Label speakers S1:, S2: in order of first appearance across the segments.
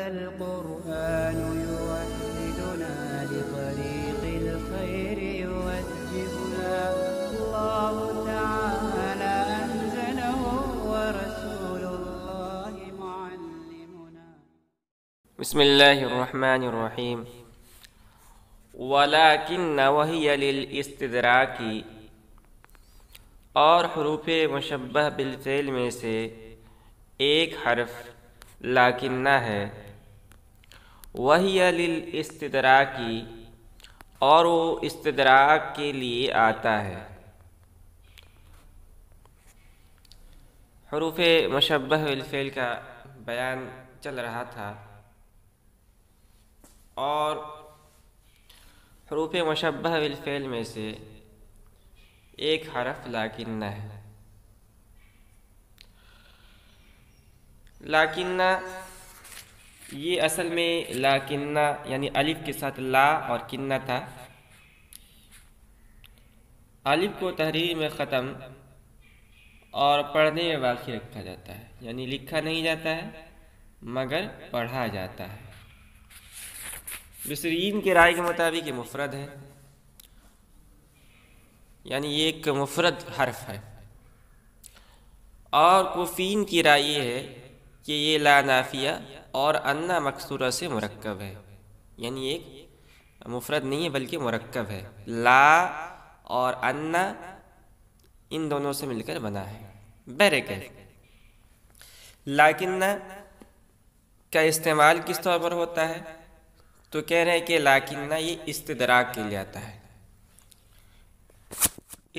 S1: هذا القرآن يوحدنا لطريق الخير يوجهنا الله تعالى أنزله ورسول الله معلمنا.
S2: بسم الله الرحمن الرحیم. وَلَكِنَّ وَهِيَ لِلْإِسْتِدْرَاكِ، اور حروف مشبہ بالفعل میں سے ایک حرف لاکنہ ہے. وَهِيَ لِلْإِسْتِدْرَاكِ، اور وہ استدراک کے لیے آتا ہے. حروف مشبہ بالفعل کا بیان چل رہا تھا، اور حروف مشبہ بالفعل میں سے ایک حرف لاکنہ ہے. لاکنہ یہ اصل میں لاکنہ یعنی الف کے ساتھ لا اور کنہ تھا. الف کو تحریر میں ختم اور پڑھنے میں باقی رکھا جاتا ہے، یعنی لکھا نہیں جاتا ہے مگر پڑھا جاتا ہے. بصریین کے رائے کے مطابق یہ مفرد ہے، یعنی یہ ایک مفرد حرف ہے. اور کوفین کی رائے یہ ہے کہ یہ لا نافیہ اور انا مکسورہ سے مرکب ہے، یعنی ایک مفرد نہیں ہے بلکہ مرکب ہے. لا اور انا ان دونوں سے مل کر بنا ہے. بہرکیف لاکنہ کا استعمال کس طور پر ہوتا ہے؟ تو کہہ رہے ہیں کہ لاکنہ یہ استدراک کے لیے آتا ہے.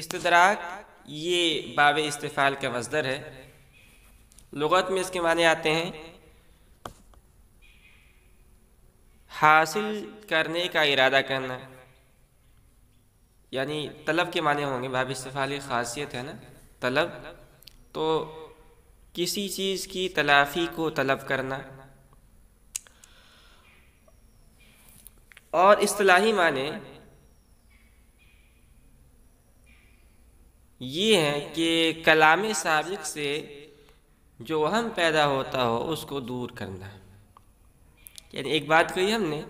S2: استدراک یہ باب استفعال کا مصدر ہے. لغت میں اس کے معنی آتے ہیں حاصل کرنے کا ارادہ کرنا، یعنی طلب کے معنی ہوں گے. باب استفعال کی خاصیت ہے نا طلب، تو کسی چیز کی تلافی کو طلب کرنا. اور اصطلاحی معنی یہ ہے کہ کلام سابق سے جو وہم پیدا ہوتا ہو اس کو دور کرنا. یعنی ایک بات کہی ہم نے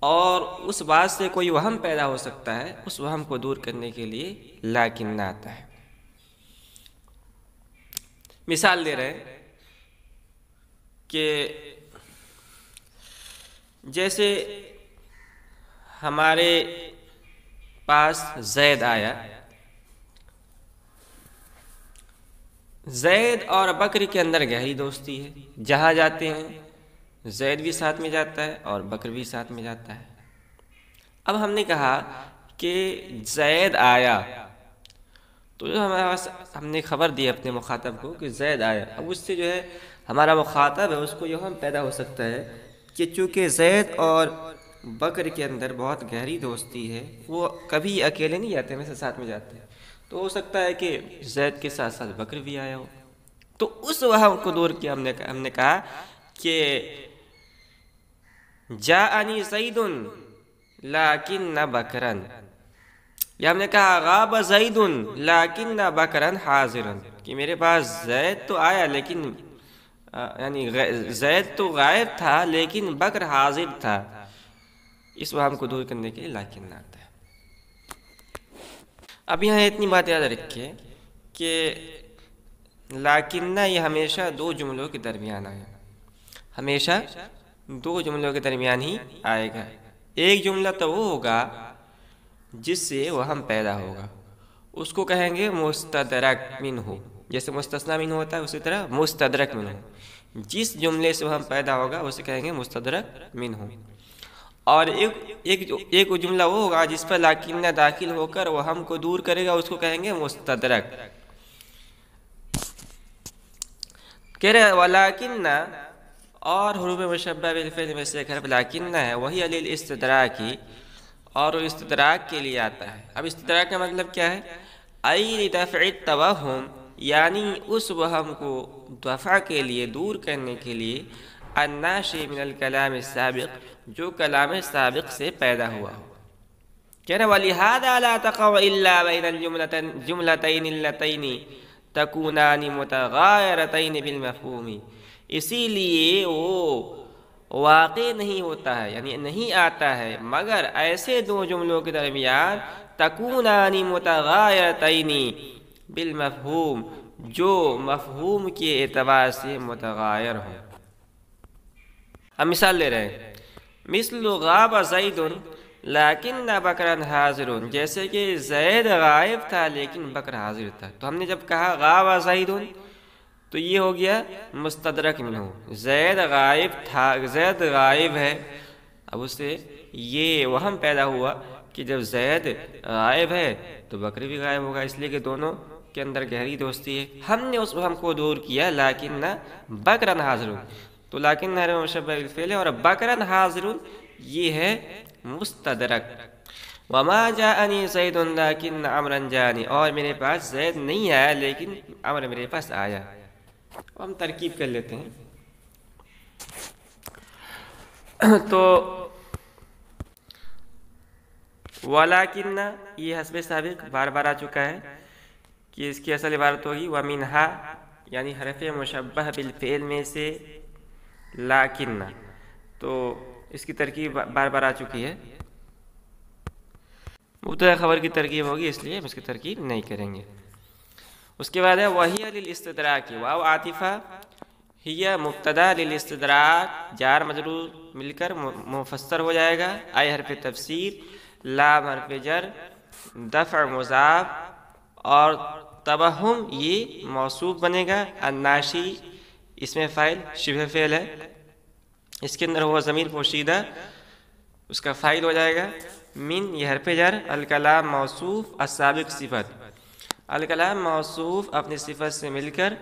S2: اور اس بات سے کوئی وہم پیدا ہو سکتا ہے، اس وہم کو دور کرنے کے لیے لاکنہ آتا ہے. مثال دے رہے ہیں کہ جیسے ہمارے پاس زید آیا. زید اور بکر کے اندر گہری دوستی ہے. جہاں جاتے ہیں زید بھی ساتھ میں جاتا ہے اور بکر بھی ساتھ میں جاتا ہے. اب ہم نے کہا کہ زید آیا، تو جو ہمارے پاس ہم نے خبر دی اپنے مخاطب کو کہ زید آیا. اب اس سے جو ہے ہمارا مخاطب ہے اس کو یہ ہم پیدا ہو سکتا ہے کہ چونکہ زید اور بکر کے اندر بہت گہری دوستی ہے، وہ کبھی اکیلے نہیں جاتے، ہمیشہ ساتھ میں جاتے ہیں. تو ہو سکتا ہے کہ زید کے ساتھ ساتھ بکر بھی آیا ہو. تو اس وہم کو دور کیا ہم نے کہا کہ جاءنی زید لیکن بکرن، یا ہم نے کہا غاب زید لیکن بکرن حاضر، کہ میرے پاس زید تو آیا لیکن یعنی زید تو غائب تھا لیکن بکر حاضر تھا. اس وہم کو دور کرنے کے لیے لاکنہ آتا ہے. اب یہاں اتنی بات یاد رکھیے کہ لاکنہ یہ ہمیشہ دو جملوں کے درمیان آئے گا، ہمیشہ دو جملوں کے درمیان ہی آئے گا. ایک جملہ تو وہ ہوگا جس سے وہم پیدا ہوگا، اس کو کہیں گے مستدرک منہ، جیسے مستثنی منہ ہوتا ہے اسی طرح مستدرک منہ. جس جملے سے وہم پیدا ہوگا اسے کہیں گے مستدرک منہ. اور ایک جملہ وہ ہوگا جس پر لاکنہ داخل ہو کر وہم کو دور کرے گا، اس کو کہیں گے مستدرک. کہہ رہے وَلَكِنَّ، اور حروف مشبہ بالفعل میں سے ایک حرف لاکنہ ہے. وہی للاستدراک، اور وہ استدراک کے لیے آتا ہے. اب استدراک کا مطلب کیا ہے؟ ای لدفع التوہم، یعنی اس وہم کو دفع کے لیے، دور کرنے کے لیے، الناشئ من الکلام السابق، جو کلام سابق سے پیدا ہوا ہو. کہہ رہے وَلِهَذَا لَا تَقَعُ إِلَّا بَيْنَ الْجُمْلَتَيْنِ اللَّتَيْنِ تَكُونَانِ مُتَغَايِرَتَيْنِ بِالْمَفْهُومِ، اسی لیے وہ واقع نہیں ہوتا ہے، یعنی نہیں آتا ہے، مگر ایسے دو جملوں کے درمیان تکونانی متغایرتینی بالمفہوم، جو مفہوم کے اعتبار سے متغایر ہوں۔ اب مثال لے رہے ہیں، مثل غاب زید لیکن بکرا حاضر، جیسے کہ زید غائب تھا لیکن بکر حاضر تھا۔ تو ہم نے جب کہا غاب زید تو یہ ہو گیا مستدرک منہ، زید غائب تھا، زید غائب ہے۔ اب اس سے یہ وہم پیدا ہوا کہ جب زید غائب ہے تو بکر بھی غائب ہوگا، اس لیے کہ دونوں کے اندر گہری دوستی ہے۔ ہم نے اس وہم کو دور کیا، لیکن بکرا حاضر، تو لیکن مشبہ بالفعل ہے، اور بکرا حاضر یہ ہے مستدرک۔ وما جاءنی زید لیکن عمرا جانی، اور میرے پاس زید نہیں آیا لیکن عمر میرے پاس آیا۔ ہم ترکیب کر لیتے ہیں۔ تو ولیکن یہ حسب سابق بار بار آ چکا ہے کہ اس کی اصل عبارت ہوگی ومنہا، یعنی حرف مشبہ بالفعل میں سے لیکن، تو اس کی ترکیب بار بار آ چکی ہے۔ مبتدا خبر کی ترکیب ہوگی، اس لیے ہم اس کی ترکیب نہیں کریں گے۔ اس کے بعد ہے وہی للاستدراک، واو عاطفہ، ہی مبتدا للاستدراک، جار مجرور مل کر مفسر ہو جائے گا، اے حرف تفسیر، لام حرف جر، دفع مضاف، اور تبہم یہ موصوف بنے گا، الناشی اس میں فاعل شبہ فعل ہے، اس کے اندر ہوا ضمیر پوشیدہ اس کا فاعل ہو جائے گا، من یہ حرف جر، الکلام موصوف، السابق صفت، الکلام موصوف اپنی صفت سے مل کر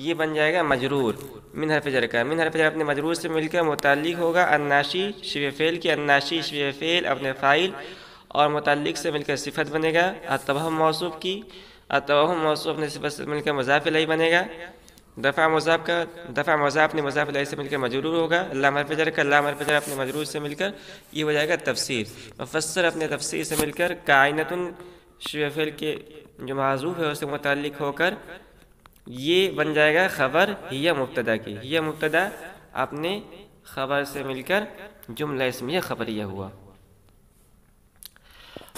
S2: یہ بن جائے گا مجرور، من حرف جر کا، من حرف جر اپنے مجرور سے مل کر متعلق ہوگا الناشی شبہ فعل کی، الناشی شبہ فعل اپنے فاعل اور متعلق سے مل کر صفت بنے گا، التوہم موصوف کی، التوہم موصوف اپنے صفت سے مل کر مضاف الیہ بنے گا، دفع مضاف کا، دفع مضاف اپنے مضاف الیہ سے مل کر مجرور ہوگا، لام حرف جر کا، لام حرف جر اپنے مجرور سے مل کر یہ ہو جائے گا تفسیر، مفسر اپنے تفسیر سے مل کر کائنۃ شبہ فعل کے جو معذوف ہے اس سے متعلق ہو کر یہ بن جائے گا خبر ہی مبتدا کی، ہی مبتدا اپنے خبر سے مل کر جملہ اسمیہ خبریہ ہوا۔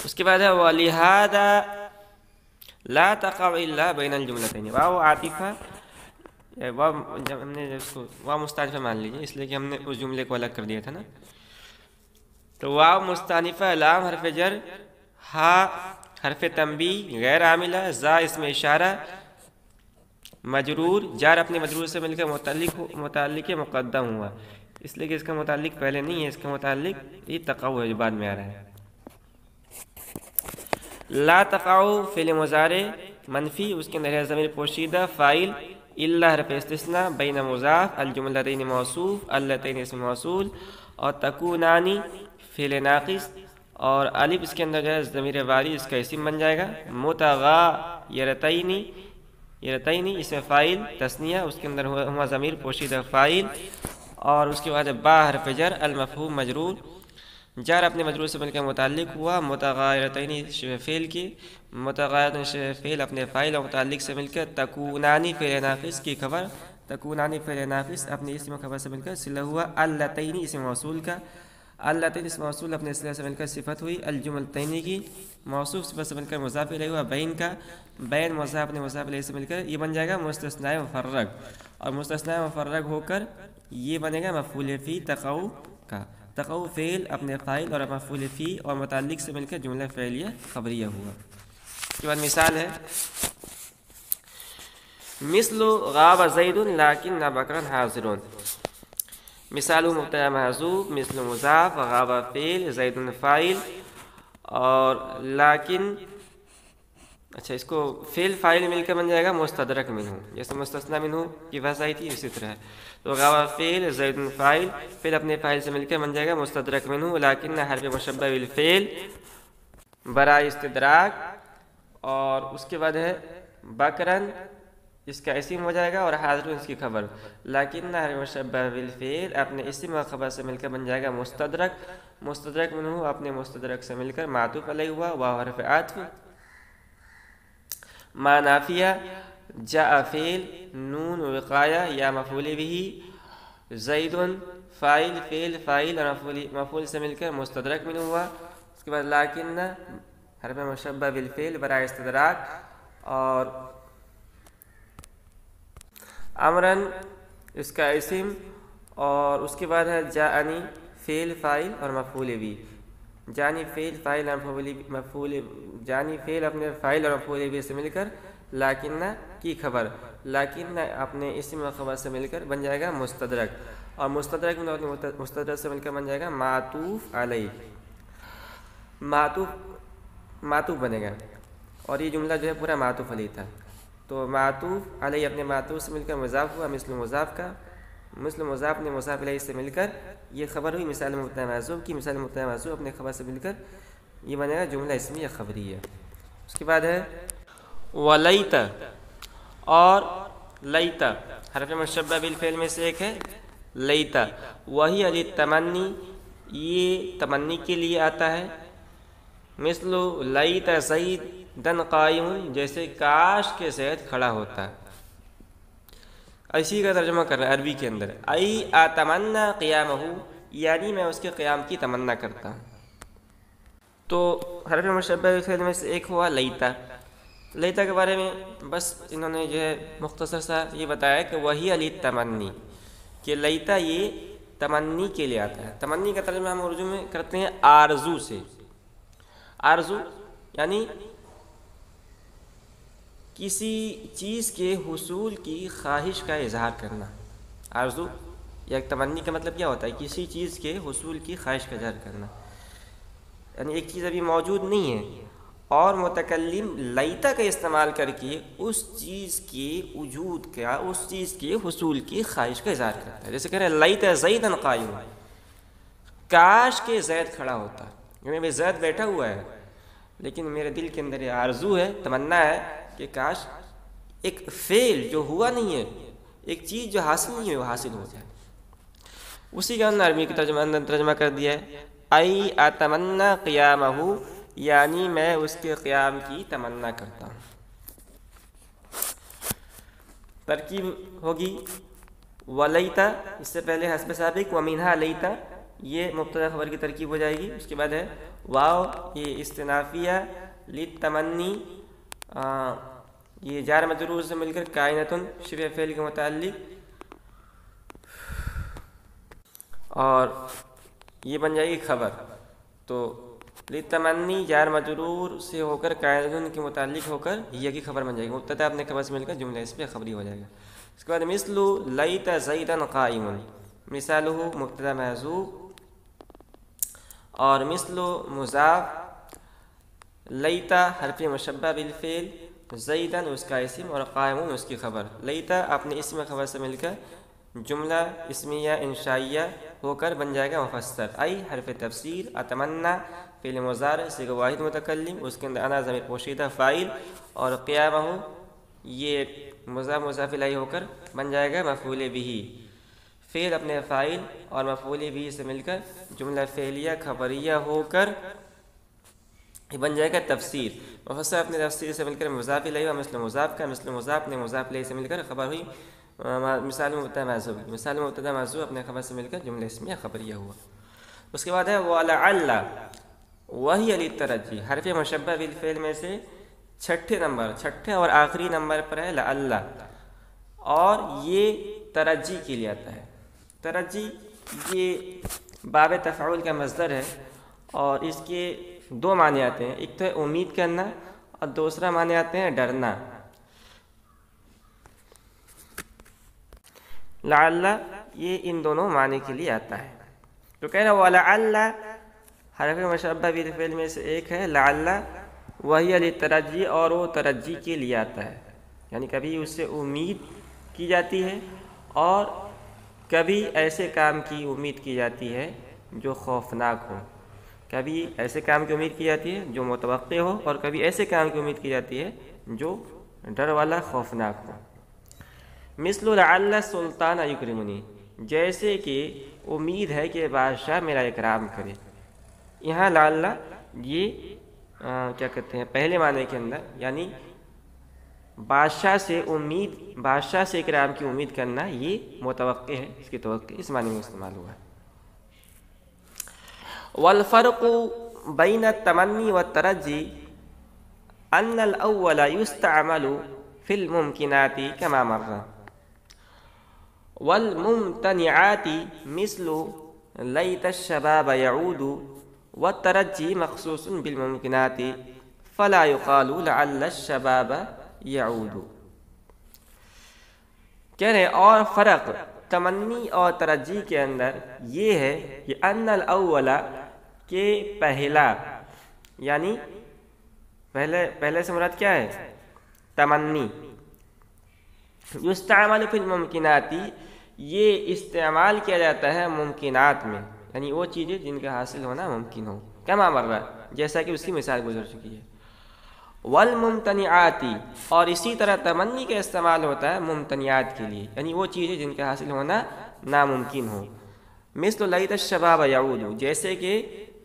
S2: اس کے بعد ہے وَلِهَذَا لَا تَقَعُ إِلَّا بَيْنَ الْجُمْلَتَيْنِ، واو عاطفہ، جب ہم نے اس کو واو مستانفہ مان لیجیے، اس لیے کہ ہم نے اس جملے کو الگ کر دیا تھا نا، تو واو مستانفہ، لام حرف جر، ہا حرف تنبیہ غیر عاملہ، زا اسم اشارہ، مجرور، جار اپنے مجرور سے مل کر متعلق مقدم ہوا، اس لیے کہ اس کا متعلق پہلے نہیں ہے، اس کا متعلق یہ تقع ہے جو بعد میں آ رہا ہے۔ لا تقع فعل مضارع منفی، اس کے اندر ہے ضمیر پوشیدہ، فاعل، الا حرف استثناء، بین مضاف، الجملتین موصوف، اللتین اسم موصول، اور تکونانی فعل ناقص، اور الف اس کے اندر جو ہے ضمیر واری، اس کا اسم بن جائے گا، متغایرتین، یرتینی اس میں فاعل تثنیہ، اس کے اندر ہوا ضمیر پوشیدہ فاعل، اور اس کے بعد با حرف جر، المفہوم مجرور، جار اپنے مجرور سے مل کر متعلق ہوا، متغایرتین شبہ فعل کی، متغایرتین شبہ فعل اپنے فاعل اور متعلق سے مل کر تکونانی فعل ناقص کی خبر، تکونانی فعل ناقص اپنے اسم خبر سے مل کر صلہ ہوا، اللتین اسم موصول کا، اللتین اسم موصول اپنے صلہ سے مل کر صفت ہوئی، الجملتین کی موصوف صفت سے مل کر مضاف الیہ ہوا، بین کا، بین مضاف اپنے مضاف الیہ سے مل کر یہ بن جائے گا مستثنی مفرغ، اور مستثنی مفرغ ہو کر یہ بنے گا مفعول فی تقع کا، تقع فعل اپنے فاعل اور مفعول فی اور متعلق سے مل کر جملہ فعلیہ خبریہ ہوا۔ اس کے بعد مثال ہے مثل غاب زید لیکن بکر حاضر، مثال مبتدا محذوف، مثل مضاف، غاب فعل، زید فاعل، اور لیکن اچھا اس کو فعل فاعل مل کر بن جائے گا مستدرک منہ، جیسے مستثنی منہ کی بحث آئی تھی اسی طرح، تو غاب فعل، زید فاعل، فعل اپنے فاعل سے مل کر بن جائے گا مستدرک منہ، لیکن حرف مشبہ بالفعل برائے استدراک، اور اس کے بعد ہے بکرن اس کا اسم ہو جائے گا اور حاضر اس کی خبر، لیکن حرف مشبہ بالفعل اپنے اسم اور خبر سے مل کر بن جائے گا مستدرک، مستدرک منہ اپنے مستدرک سے مل کر معطوف علیہ ہوا، واو حرف عطف، ما نافیہ، جاء فعل، نون وقایہ یا مفعول بہ، زید فاعل فعل فاعل اور مفعول سے مل کر مستدرک من ہوا. اس کے بعد لیکن حرف مشبہ بالفعل برائے استدراک، اور امرن اس کا اسم، اور اس کے بعد ہے جاءنی فعل فاعل اور مفعول بھی. جانی فعل فاعل اور مفعول، جانی فعل اپنے فاعل اور مفعول بھی سے مل کر لیکن کی خبر، لیکن اپنے اسم و خبر سے مل کر بن جائے گا مستدرک، اور مستدرک میں مستدرک سے مل کر بن جائے گا معطوف علیہ. معطوف بنے گا، اور یہ جملہ جو ہے پورا معطوف علیہ تھا. تو معطوف علیہ اپنے معطوف سے مل کر مضاف ہوا، مثل مضاف کا، مثل مضاف نے مضاف علیہ سے مل کر یہ خبر ہوئی مثال مبتدا محذوف کی. مثال مبتدا محذوف اپنے خبر سے مل کر یہ بنے گا جملہ اسمیہ خبریہ. اس کے بعد ہے ولیت، اور لیت حرف مشبہ بالفعل میں سے ایک ہے لیت. وہی علی تمنی، یہ تمنی کے لیے آتا ہے. مثل لیت زیدن قائم، جیسے کاش کے زید کھڑا ہوتا. اسی کا ترجمہ کر رہا ہے عربی کے اندر، ای اتمنى قیامہ، یعنی میں اس کے قیام کی تمنا کرتا ہوں. تو حرف مشبہ بالفعل میں سے ایک ہوا لیتا. لیتا کے بارے میں بس انہوں نے جو ہے مختصر سا یہ بتایا کہ وہی علی تمنی، کہ لیتا یہ تمنی کے لیے آتا ہے. تمنی کا ترجمہ ہم اردو میں کرتے ہیں آرزو سے. آرزو یعنی کسی چیز کے حصول کی خواہش کا اظہار کرنا. آرزو یا تمنی کا مطلب کیا ہوتا ہے؟ کسی چیز کے حصول کی خواہش کا اظہار کرنا. یعنی ایک چیز ابھی موجود نہیں ہے اور متکلم لیتا کا استعمال کر کے اس چیز کے وجود کا، اس چیز کے حصول کی خواہش کا اظہار کرتا ہے. جیسے کہہ رہے ہیں لیت زیدن قائم، کاش کے زید کھڑا ہوتا. یعنی زید بیٹھا ہوا ہے لیکن میرے دل کے اندر یہ آرزو ہے، تمنا ہے کہ کاش ایک فعل جو ہوا نہیں ہے، ایک چیز جو حاصل نہیں ہے وہ حاصل ہو جائے. اسی کا عربی کی ترجمہ کر دیا ہے ای اتمنى قیامہ، یعنی میں اس کے قیام کی تمنا کرتا ہوں. ترکیب ہوگی ولیتا، اس سے پہلے حسب سابق ومنہا لیتا، یہ مبتدا خبر کی ترکیب ہو جائے گی. اس کے بعد ہے واو، یہ استنافیہ للتمنی، یہ جار مجرور سے مل کر کائنتن شبہ فعل کے متعلق، اور یہ بن جائے گی خبر. تو للتمنی جار مجرور سے ہو کر کائنتن کے متعلق ہو کر یہ کی خبر بن جائے گی. مبتدا اپنے خبر سے مل کر جملہ اس پہ خبری ہو جائے گا. اس کے بعد مثل لیت زیدن قائم، مثالہ مبتدا محذوف، اور مثل مضاف، لیتا حرف مشبہ بالفعل، زیدن اس کا اسم، اور قائم اس کی خبر. لیتا اپنے اسم خبر سے مل کر جملہ اسمیہ انشائیہ ہو کر بن جائے گا مفسر. ای حرف تفسیر، اتمنى فعل مضارع صیغہ واحد متکلم، اس کے اندر انا ضمیر پوشیدہ فاعل، اور قیامہ یہ مضاف الیہ ہو کر بن جائے گا مفعول بہ. فعل اپنے فاعل اور مفعول بہ سے مل کر جملہ فعلیہ خبریہ ہو کر بن جائے گا تفسیر. مفسر اپنے تفسیر سے مل کر مضاف الیہ مثل مضاف کا، مثل مضاف نے مضاف الیہ سے مل کر خبر ہوئی مثال مبتدا محذوف. مثال مبتدا محذوف اپنے خبر سے مل کر جملہ اسمیہ خبریہ ہوا. اس کے بعد ہے ولعل، وہی للترجی، حرف مشبہ بالفعل میں سے چھٹے اور آخری نمبر پر ہے لعل، اور یہ ترجی کے لیے آتا ہے. ترجی یہ باب تفعول کا مصدر ہے، اور اس کے دو معنی آتے ہیں. ایک تو ہے امید کرنا، اور دوسرا معنی آتے ہیں ڈرنا. لعل یہ ان دونوں معنی کے لیے آتا ہے. تو کہہ رہا ولعل حرف مشبہ بالفعل میں سے ایک ہے لعل، وہی للترجی، اور وہ ترجی کے لیے آتا ہے. یعنی کبھی اس سے امید کی جاتی ہے، اور کبھی ایسے کام کی امید کی جاتی ہے جو خوفناک ہو. کبھی ایسے کام کی امید کی جاتی ہے جو متوقع ہو، اور کبھی ایسے کام کی امید کی جاتی ہے جو ڈر والا خوفناک ہو. مثل لعل السلطان یکرمنی، جیسے کہ امید ہے کہ بادشاہ میرا اکرام کرے. یہاں لعل یہ کیا کہتے ہیں پہلے معنی کے اندر، یعنی بادشاہ سے اکرام کی امید کرنا یہ متوقع ہے، اس کی توقع اس معنی میں استعمال ہوا ہے۔ والفرق بین التمنی والترجی ان الاول یستعمل فی الممکنات کما مر، والممتنعات مثل لیت الشباب یعود، والترجی مخصوص بالممکنات فلا یقال لعل الشباب یعود۔ کہہ رہے اور فرق تمنی اور ترجی کے اندر یہ ہے کہ ان الاول کہ پہلا، یعنی پہلے سے مراد کیا ہے؟ تمنی، یستعمل فی الممکنات یہ استعمال کیا جاتا ہے ممکنات میں، یعنی وہ چیزیں جن کا حاصل ہونا ممکن ہو، کما مر رہا جیسا کہ اس کی مثال گزر چکی ہے۔ والممتنعات اور اسی طرح تمنی کا استعمال ہوتا ہے ممتنعات کے لیے، یعنی وہ چیزیں جن کا حاصل ہونا ناممکن ہو۔ مثل لیت الشباب یعود جیسے کہ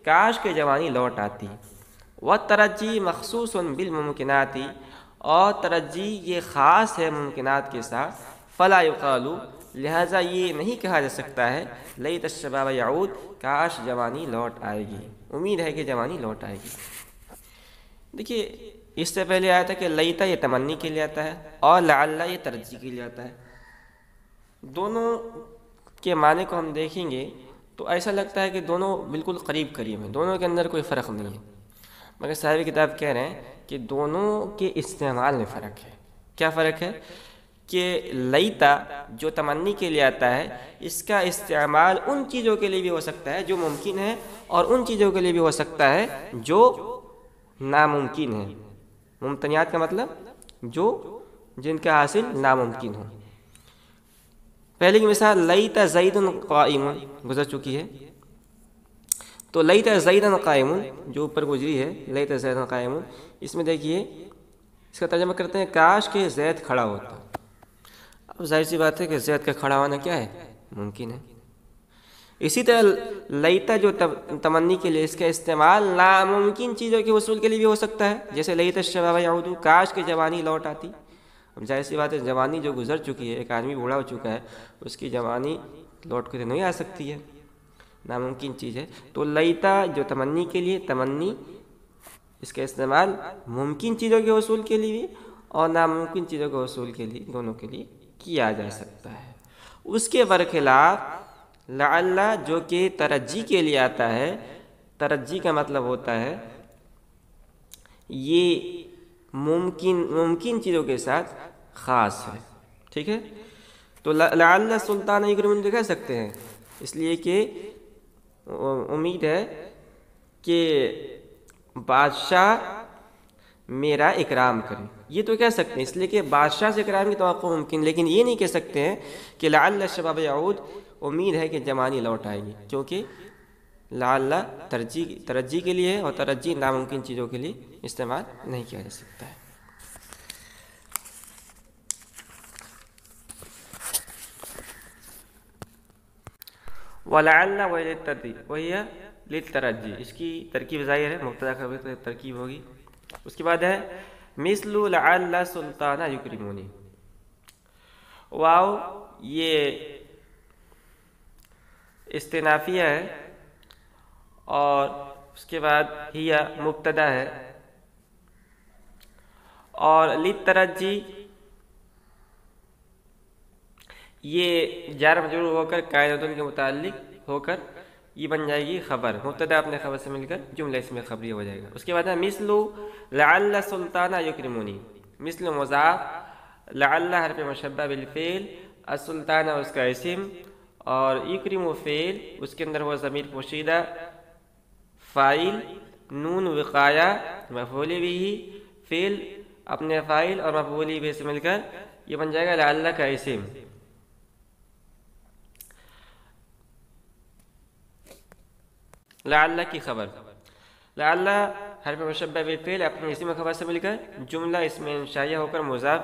S2: کاش کہ جوانی لوٹ آتی۔ والترجی مخصوص بالممکنات اور ترجی یہ خاص ہے ممکنات کے ساتھ، فلا یقال لہذا یہ نہیں کہا جا سکتا ہے لیت الشباب یعود کاش جوانی لوٹ آئے گی، امید ہے کہ جوانی لوٹ آئے گی۔ دیکھیے اس سے پہلے آیا تھا کہ لیتا یہ تمنی کے لیے آتا ہے اور لعل یہ ترجی کے لیے آتا ہے۔ دونوں کے معنی کو ہم دیکھیں گے تو ایسا لگتا ہے کہ دونوں بالکل قریب قریب ہیں، دونوں کے اندر کوئی فرق نہیں ہے، مگر صاحب کتاب کہہ رہے ہیں کہ دونوں کے استعمال میں فرق ہے۔ کیا فرق ہے؟ کہ لیتا جو تمنی کے لیے آتا ہے اس کا استعمال ان چیزوں کے لیے بھی ہو سکتا ہے جو ممکن ہے، اور ان چیزوں کے لیے بھی ہو سکتا ہے جو ناممکن ہے۔ ممتنیات کا مطلب جن کا حاصل ناممکن ہو۔ پہلے کی مثال لیت زید قائم گزر چکی ہے، تو لیت زید قائم جو اوپر گزری ہے لیت زید قائم، اس میں دیکھیے اس کا ترجمہ کرتے ہیں کاش کہ زید کھڑا ہوتا۔ اب ظاہر سی بات ہے کہ زید کا کھڑا ہونا کیا ہے؟ ممکن ہے۔ اسی طرح لیتا جو تمنی کے لیے اس کا استعمال ناممکن چیزوں کے حصول کے لیے بھی ہو سکتا ہے، جیسے لیت الشباب یعود کاش کہ جوانی لوٹ آتی۔ اب ظاہر سی بات ہے جوانی جو گزر چکی ہے، ایک آدمی بوڑھا ہو چکا ہے، اس کی جوانی لوٹ کے نہیں آ سکتی ہے، ناممکن چیز ہے۔ تو لیتا جو تمنی کے لیے، تمنی اس کا استعمال ممکن چیزوں کے حصول کے لیے بھی اور ناممکن چیزوں کے حصول کے لیے، دونوں کے لیے کیا جا سکتا ہے۔ اس کے برخلاف لعل جو کہ ترجی کے لیے آتا ہے، ترجی کا مطلب ہوتا ہے یہ ممکن چیزوں کے ساتھ خاص ہے، ٹھیک ہے۔ تو لعل سلطان یکرمن کہہ سکتے ہیں اس لیے کہ امید ہے کہ بادشاہ میرا اکرام کرے، یہ تو کہہ سکتے ہیں اس لیے کہ بادشاہ سے اکرام کی توقع ممکن، لیکن یہ نہیں کہہ سکتے ہیں کہ لعل الشباب یعود امید ہے کہ جوانی لوٹ آئے گی، کیونکہ لعل ترجی کے لیے ہے اور ترجی ناممکن چیزوں کے لیے استعمال نہیں کیا جا سکتا ہے۔ وَلَعَلَّ وَهِيَ لِلتَّرَجِّي اس کی ترکیب ظاہر ہے، مبتدا خبر ترکیب ہوگی۔ اس کے بعد ہے مثل لعل سلطان یکرمونی، واو یہ استنافیہ ہے اور اس کے بعد ہی مبتدا ہے، اور للترجی یہ جار مجرور ہو کر قاعدتن کے متعلق ہو کر یہ بن جائے گی خبر، مبتدا اپنے خبر سے مل کر جملہ اس میں خبری ہو جائے گا۔ اس کے بعد ہے مثل لعل سلطان یکرمونی، مثل مضاف، لعل حرف مشبہ بالفعل، السلطان اس کا اسم، اور یکرم فعل اس کے اندر وہ ضمیر پوشیدہ، فاعل نون وقایہ مفعول به، فعل اپنے فاعل اور مفعول به سے مل کر یہ بن جائے گا لعل کا اسم۔ لعل کی خبر، لعل حرف مشبہ بالفعل اپنے اسم خبر سے مل کر جملہ اس میں انشائیہ ہو کر مضاف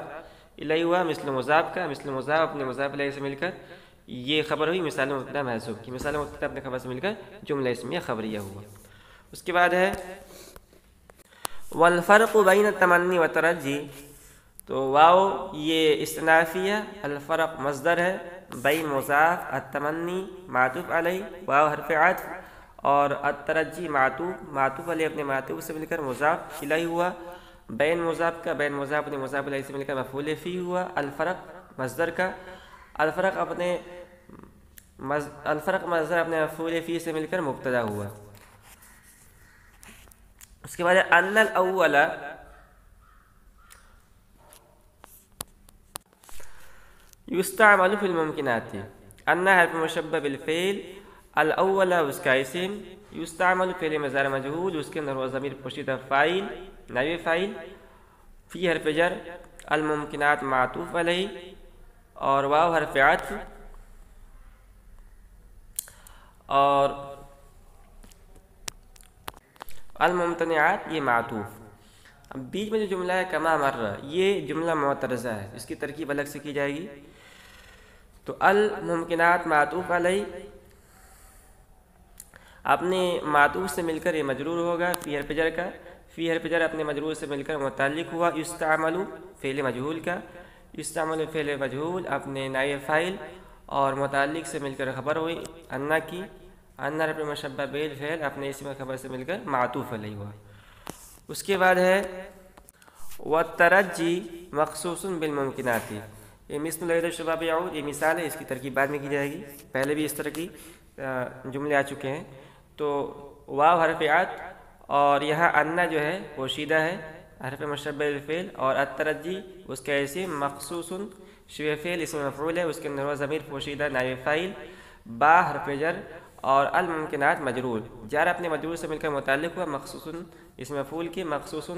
S2: الیہ ہوا، مثل مضاف کا، مثل مضاف اپنے مضاف الیہ سے مل کر یہ خبر ہوئی مثال مبتدا محذوف کی، مثال مبتدا اپنے خبر سے مل کر جملہ اسمیہ خبریہ ہوا۔ اس کے بعد ہے والفرق بین التمنی والترجی، تو واو یہ استنافیہ، الفرق مصدر ہے، بین مضاف، التمنی معطوف علیہ، واو حرف عطف، اور الترجی معطوف علیہ اپنے معطوف سے مل کر مضاف الیہ ہوا، بین مضاف کا بین مضاف اپنے مضاف الیہ سے مل کر مفعول فی ہوا، الفرق مصدر کا، الفرق مصدر اپنے مفعول فی سے مل کر مبتدا ہوا۔ اس کے بعد ان الاول یستعمل فی الممکنات، ان حرف مشبہ بالفعل، الاول اس کا اسم، یستعمل فعل مضارع مجہول، اس کے اندر وہ ضمیر پوشیدہ فاعل نائب فاعل، فی حرف جر، الممکنات معطوف علیہ، اور واو حرف عطف، اور الممتنعات یہ معطوف۔ اب بیچ میں جو جملہ ہے کما مرہ، یہ جملہ معترضہ ہے، اس کی ترکیب الگ سے کی جائے گی۔ تو الممکنات معطوف علیہ اپنے معطوف سے مل کر یہ مجرور ہوگا، فی حرف جر کا، فی حرف جر اپنے مجرور سے مل کر متعلق ہوا، یستعمل فعل مجہول کا، یستعمل فعل مجہول اپنے نائب فاعل اور متعلق سے مل کر خبر ہوئی انا کی، انا حرف مشبہ بالفعل اپنے اسم خبر سے مل کر معطوف علیہ ہوا۔ اس کے بعد ہے والترجی مخصوص بالممکنات، یہ مثل لید الشباب یعود، یہ مثال ہے، اس کی ترکیب بعد میں کی جائے گی، پہلے بھی اس طرح کی جملے آ چکے ہیں۔ تو واو حرف عطف، اور یہاں انا جو ہے پوشیدہ ہے، حرف مشبہ بالفعل، اور الترجی اس کا اسم مخصوص شبہ فعل اسم مفعول ہے، اس کے اندر وہ ضمیر پوشیدہ نائب فاعل، با حرف جر، اور الممکنات مجرور، جار اپنے مجرور سے مل کر متعلق ہوا، مخصوص اسم مفعول کی، مخصوص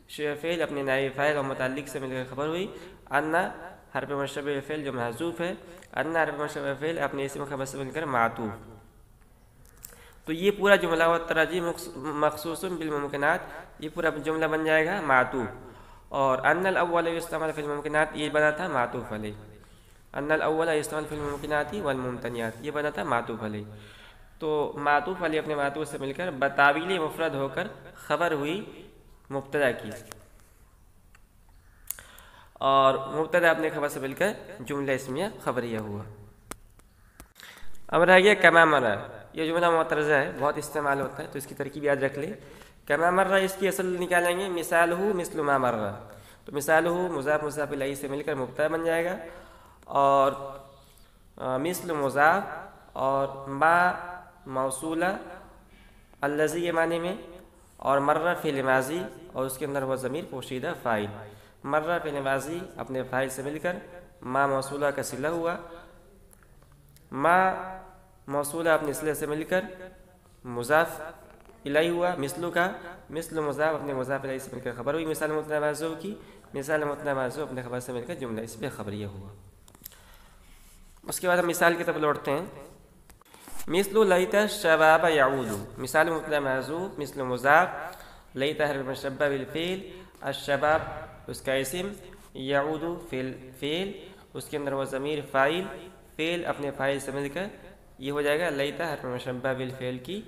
S2: شبہ فعل اپنے نائب فاعل اور متعلق سے مل کر خبر ہوئی انا حرف مشبہ بالفعل جو محذوف ہے، انا حرف مشبہ بالفعل اپنے اسم خبر سے مل کر معطوف۔ تو یہ پورا جملہ والترجی مخصوص بالممکنات، یہ پورا جملہ بن جائے گا معطوف، اور ان الاول یستعمل فی الممکنات یہ بنا تھا معطوف علیہ، ان الاول یستعمل فی الممکنات والممتنعات یہ بنا تھا معطوف علیہ۔ تو معطوف علیہ اپنے معطوف سے مل کر بتاویل مفرد ہو کر خبر ہوئی مبتدا کی، اور مبتدا اپنے خبر سے مل کر جملہ اسمیہ خبریہ ہوا۔ اب رہ گیا کما مرہ، یہ جملہ معترضہ ہے، بہت استعمال ہوتا ہے، تو اس کی ترکیب یاد رکھ لیں۔ کما مرہ اس کی اصل نکالیں گے، مثالہ مثل ما مرہ، تو مثالہ مضاف مضاف الیہ سے مل کر مبتدا بن جائے گا، اور مثل مضاف، اور ما موصولہ، الذی یہ معنی میں، اور مرہ فعل ماضی، اور اس کے اندر وہ ضمیر پوشیدہ فاعل، مرہ فعل ماضی اپنے فاعل سے مل کر ما موصولہ کا صلہ ہوا، ما موصولہ اپنے صلہ سے مل کر مضاف الیہ ہوا، مثلو کا مثل مضاف اپنے مضاف الیہ سے مل کر خبر ہوئی، مثال متنع معذوف کی، مثال متنع معذوف اپنے خبر سے مل کر جملہ اس پہ خبریہ ہوا۔ اس کے بعد ہم مثال کی طرف لوٹتے ہیں۔ مثل لیت الشباب یعود، مثال متنع معذوف، مثل مضاف، لیت حرف مشبہ بالفعل، الشباب اس کا اسم، یعود فعل، اس کے اندر وہ ضمیر فاعل، فعل اپنے فاعل سے مل کر یہ ہو جائے گا لیت حرف مشبہ بالفعل کی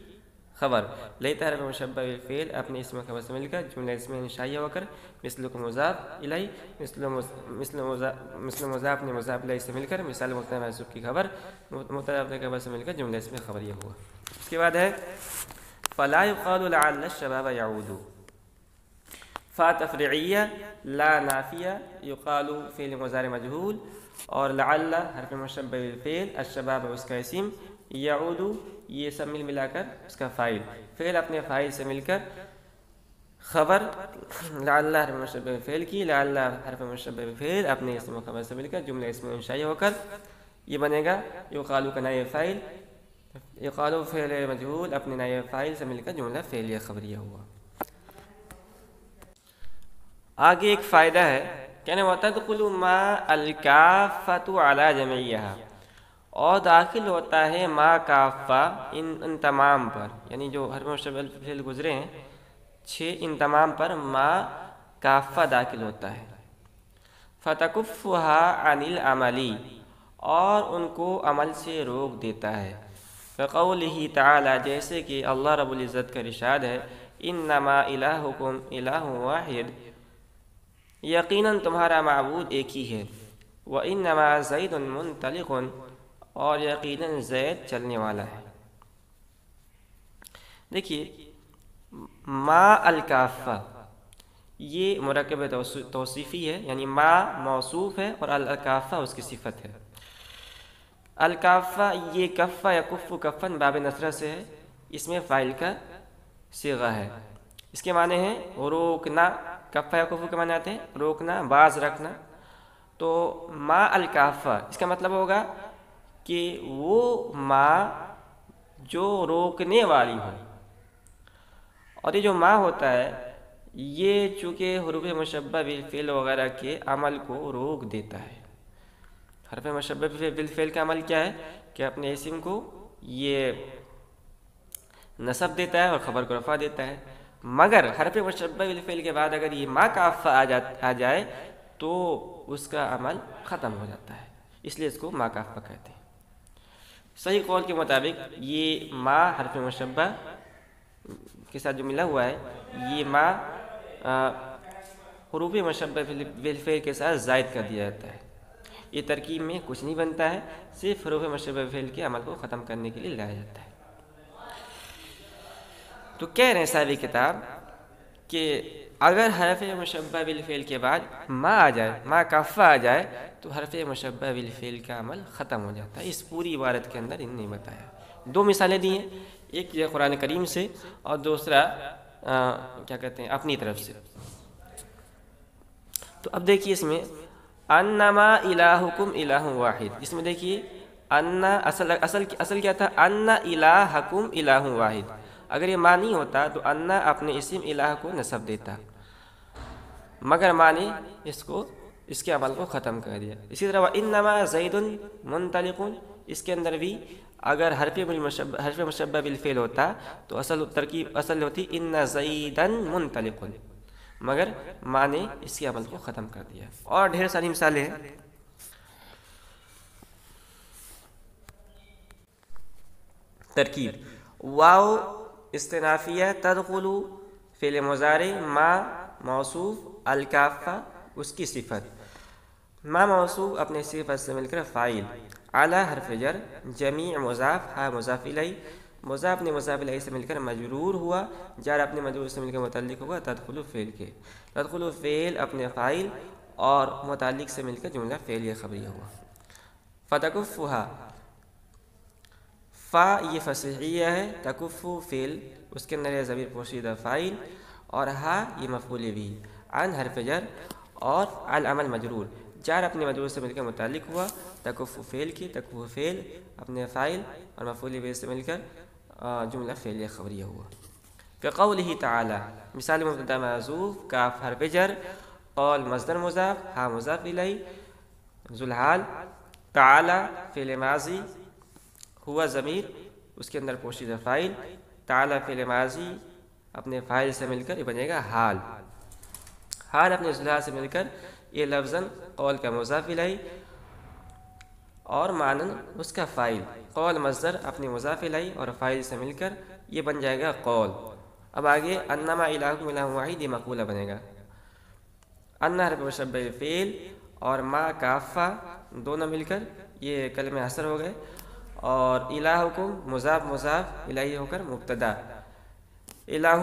S2: خبر، لیت حرف مشبہ بالفعل اپنے اسم خبر سے مل کر جملہ اسم انشائیہ ہو کر مثل کو مضاف الیہ، مثل مضاف اپنے مضاف الیہ سے مل کر مثال متنع معذوف کی خبر، مبتدا اپنے خبر سے مل کر جملہ اسم خبریہ ہوا۔ اس کے بعد ہے فلا یقال لعل الشباب یعود، فا تفریعیہ، لا نافیہ، یقال فعل مضارع مجہول، اور لعل حرف مشبہ بالفعل، الشباب اس کا اسم، یعود یہ سب ملا کر اس کا فاعل، فعل اپنے فاعل سے مل کر خبر، لعل حرف مشبہ بالفعل کی، لعل حرف مشبہ بالفعل اپنے اسم و خبر سے مل کر جملہ اسم انشائیہ ہو کر یہ بنے گا یقال کا نائب فاعل، یقال فعل مجہول اپنے نائب فاعل سے مل کر جملہ فعلیہ خبریہ ہوا۔ آگے ایک فائدہ ہے، کہنے وَتَدْخُلُ مَا الْكَافَّةُ عَلَى جَمِيعِهَا، اور داخل ہوتا ہے ما کافہ ان تمام پر، یعنی جو حرف مشبہ بالفعل گزرے ہیں 6 ان تمام پر ما کافہ داخل ہوتا ہے۔ فَتَكُفُّهَا عَنِ الْعَمَلِ، اور ان کو عمل سے روک دیتا ہے۔ فَقَوْلِهِ تَعَالَى، جیسے کہ اللہ رب العزت کا ارشاد ہے، إِنَّمَا إِلَٰهُكُمْ إِلَٰهٌ وَاحِدٌ، یقیناً تمہارا معبود ایک ہی ہے، وَإِنَّمَا زَيْدٌ مُنْطَلِقٌ، اور یقیناً زید چلنے والا ہے۔ دیکھیے ما الکافہ یہ مرکب توصیفی ہے، یعنی ما موصوف ہے اور الکافہ اس کی صفت ہے۔ الکافہ یہ کفہ یا کف کفن باب نصرہ سے ہے، اس میں فاعل کا صیغہ ہے۔ اس کے معنی ہیں روکنا، کفہ یا کف کے معنی آتے ہیں روکنا، باز رکھنا۔ تو ما الکافہ اس کا مطلب ہوگا کہ وہ ما جو روکنے والی ہو، اور یہ جو ما ہوتا ہے یہ چونکہ حروف مشبہ بالفعل وغیرہ کے عمل کو روک دیتا ہے۔ حرف مشبہ بالفعل کا عمل کیا ہے کہ اپنے اسم کو یہ نصب دیتا ہے اور خبر کو رفع دیتا ہے، مگر حرف مشبہ بالفعل کے بعد اگر یہ ما کافہ آ جائے تو اس کا عمل ختم ہو جاتا ہے، اس لیے اس کو ما کافہ کہتے ہیں۔ صحیح قول کے مطابق یہ ما حرف مشبہ کے ساتھ جو ملا ہوا ہے یہ ما حروف مشبہ بالفعل کے ساتھ زائد کر دیا جاتا ہے۔ یہ ترکیب میں کچھ نہیں بنتا ہے، صرف حروف مشبہ بالفعل کے عمل کو ختم کرنے کے لیے لایا جاتا ہے۔ تو کہہ رہے ہیں صاحب کتاب کہ اگر حرف مشبہ بالفعل کے بعد ما آ جائے، ما کافہ آ جائے تو حرف مشبہ بالفعل کا عمل ختم ہو جاتا ہے۔ اس پوری عبارت کے اندر انہوں نے بتایا۔ دو مثالیں دی ہیں، ایک یہ قرآن کریم سے اور دوسرا کیا کہتے ہیں اپنی طرف سے۔ تو اب دیکھیے اس میں انما الہکم الہ واحد، اس میں دیکھیے ان اصل کیا تھا، ان الہکم الہ واحد۔ اگر یہ ما نہیں ہوتا تو ان اپنے اسم الہ کو نصب دیتا، مگر ما نے اس کے عمل کو ختم کر دیا۔ اسی طرح وَإِنَّمَا زَيْدٌ مُنْطَلِقٌ، اس کے اندر بھی اگر حرف مشبہ بالفعل ہوتا تو اصل ہوتی ان زیدن منطلق، مگر ما نے اس کے عمل کو ختم کر دیا۔ اور ڈھیر ساری مثالیں ہیں۔ ترکیب واو استنافیہ تدخل فعل مضارع ما موصوف الکافہ اس کی صفت، ما موصوف اپنے صفت سے مل کر فاعل، اعلی حرف جر، جمیع مضاف، ہا مضاف الیہ، مضاف نے مضاف الیہ سے مل کر مجرور ہوا، جار اپنے مجرور سے مل کر متعلق ہوا تدخل فعل کے، تدخل فعل اپنے فاعل اور متعلق سے مل کر جملہ فعلیہ خبریہ ہوا۔ فتکفھا فا یہ فصیحیہ ہے، تکف فعل اس کے اندر ہے ضمیر پوشیدہ فاعل، اور ہا یہ مفعول بھی، عن حرف جر اور العمل مجرور، جار اپنے مجرور سے مل کر متعلق ہوا تکف فعل کی، تکف فعل اپنے فاعل اور مفعول بھی سے مل کر جملہ فعلیہ خبریہ ہوا۔ کقولہ تعالی، مثال مبتدا محذوف، کاف حرف جر، قول مصدر مضاف، ہا مضاف الیہ، ذو الحال، تعالی فعل ماضی، ہوا ضمیر اس کے اندر پوشیدہ فاعل، تعالی فعل ماضی اپنے فاعل سے مل کر یہ بنے گا حال، حال اپنے ذو الحال سے مل کر یہ لفظاً قول کا مضاف الیہ اور معنن اس کا فاعل، قول مصدر اپنے مضاف الیہ اور فاعل سے مل کر یہ بن جائے گا قول۔ اب آگے انما الہکم الہ واحد یہ مقولہ بنے گا، ان حرف مشبہ فعل اور ما کافہ دونوں مل کر یہ کلمہ حصر ہو گئے، اور الہکم مضاف مضاف الیہ ہو کر مبتدا، الہ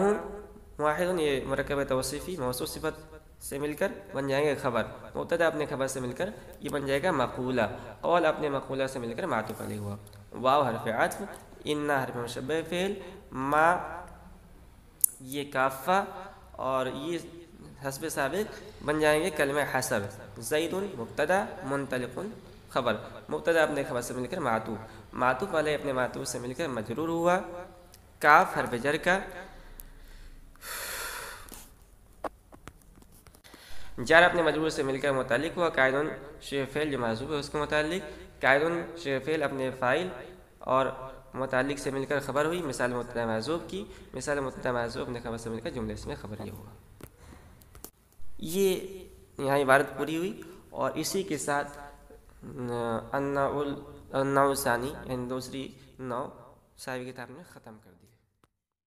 S2: واحد یہ مرکب توصیفی موصوف صفت سے مل کر بن جائیں گے خبر، مبتدا اپنے خبر سے مل کر یہ بن جائے گا مقولہ، قول اپنے مقولہ سے مل کر معطوف علیہ ہوا، واو حرف عطف، ان حرف مشبہ فعل، ما یہ کافہ اور یہ حسب سابق بن جائیں گے کلمہ حصر، زید مبتدا منطلق خبر، مبتدا اپنے خبر سے مل کر معطوف، معطوف والے اپنے معطوف سے مل کر مجرور ہوا، کاف حرف جر کا، جار اپنے مجرور سے مل کر متعلق ہوا، قائدن شیء فعل جو محذوف ہے اس کے متعلق، قائدن شیء فعل اپنے فاعل اور متعلق سے مل کر خبر ہوئی، مثال مبتدا محذوف کی، مثال مبتدا محذوف اپنے خبر سے مل کر جملے اس میں خبر یہ ہوا۔ یہ یہاں عبارت پوری ہوئی، اور اسی کے ساتھ النوع ثانی یعنی دوسری نوع صاحب کتاب نے ختم کر دی۔